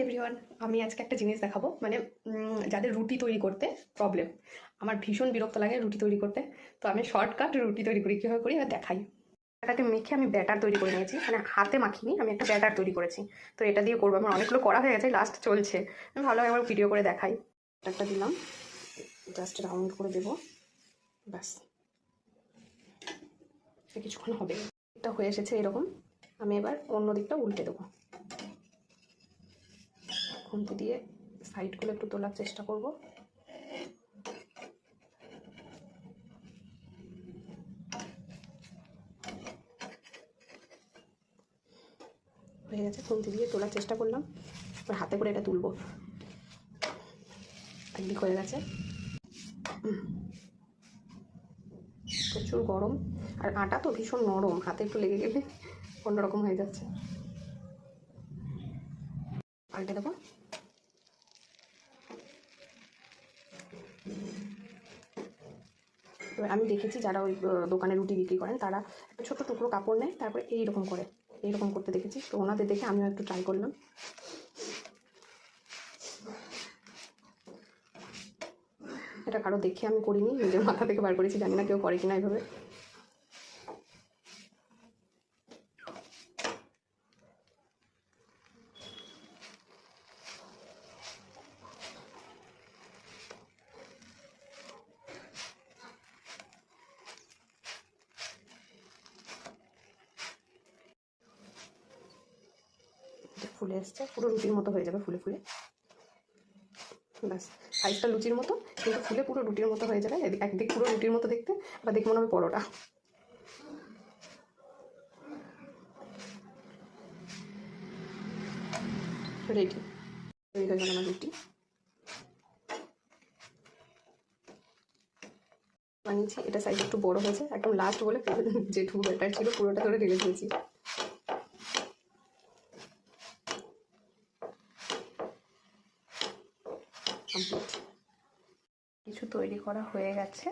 Everyone, আমি আজকে একটা জিনিস দেখাবো। মানে যাদের রুটি তৈরি করতে প্রবলেম, আমার ভীষণ বিরক্ত লাগে রুটি তৈরি করতে। তো আমি শর্টকাট রুটি তৈরি করি, কীভাবে করি আর দেখাই। এটাকে মেখে আমি ব্যাটার তৈরি করে নিয়েছি, মানে হাতে মাখিনি, আমি একটা ব্যাটার তৈরি করেছি। তো এটা দিয়ে করবো, আমার অনেকগুলো করা হয়ে গেছে, লাস্ট চলছে। আমি ভালো একবার ভিডিও করে দেখাই। ব্যাটারটা দিলাম, জাস্ট রাউন্ড করে দেবো, ব্যাস। কিছুক্ষণ হবে, এটা হয়ে এসেছে এরকম। আমি এবার অন্য দিকটা উল্টে দেবো, খুন্তি দিয়ে সাইডগুলো একটু তোলার চেষ্টা করব। হয়ে গেছে, খুন্তি দিয়ে তোলার চেষ্টা করলাম, এবার হাতে করে এটা তুলবো। একদিক হয়ে গেছে, প্রচুর গরম, আর আটা তো ভীষণ নরম, হাতে একটু লেগে গেলে অন্যরকম হয়ে যাচ্ছে। পাল্টে দেবো। এবার আমি দেখেছি যারা ওই দোকানে রুটি বিক্রি করেন, তারা একটা ছোটো টুকরো কাপড় নেয়, তারপরে এইরকম করে, এইরকম করতে দেখেছি। তো ওনাদের দেখে আমিও একটু ট্রাই করলাম। এটা কারো দেখে আমি করিনি, নিজের মাথা থেকে বার করেছি, জানি না কেউ করে কিনা এইভাবে। ফুলে এসছে, পুরো রুটির মতো হয়ে যাবে ফুলে ফুলে, ব্যাস। সাইজটা লুচির মতো, কিন্তু ফুলে পুরো রুটির মতো হয়ে যাবে। একদিক পুরো রুটির মতো দেখতে, আবার দেখে মনে হবে পরোটা। রেডি, তৈরি হয়ে গেল আমার রুটি। বানিয়েছি, এটা সাইজ একটু বড় হয়েছে, একদম লাস্ট বলে যেটুকু ব্যাটার ছিল পুরোটা ধরে ঢেলে দিয়েছি। কমপ্লিট, কিছু তৈরি করা হয়ে গেছে।